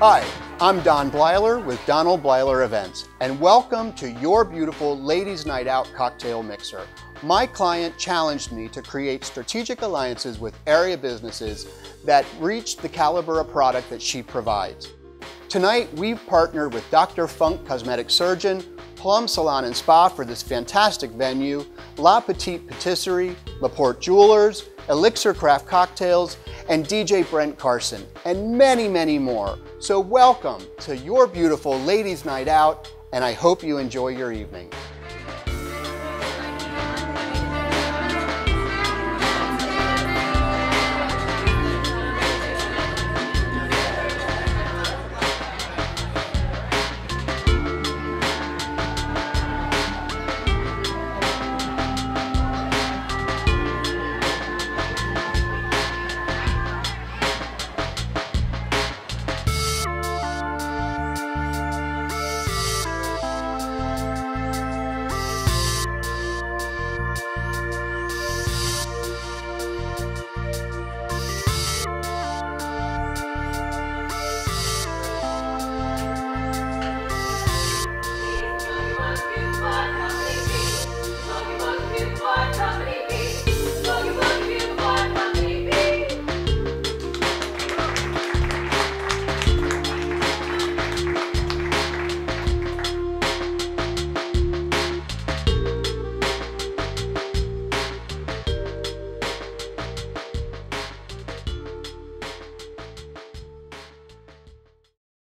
Hi, I'm Don Blyler with Donald Blyler Events, and welcome to your beautiful Ladies Night Out cocktail mixer. My client challenged me to create strategic alliances with area businesses that reach the caliber of product that she provides. Tonight, we've partnered with Dr. Funk Cosmetic Surgeon, Plum Salon and Spa for this fantastic venue, La Petite Patisserie, Laporte Jewelers, Elixir Craft Cocktails, and DJ Brent Carson, and many, many more. So welcome to your beautiful Ladies Night Out, and I hope you enjoy your evening.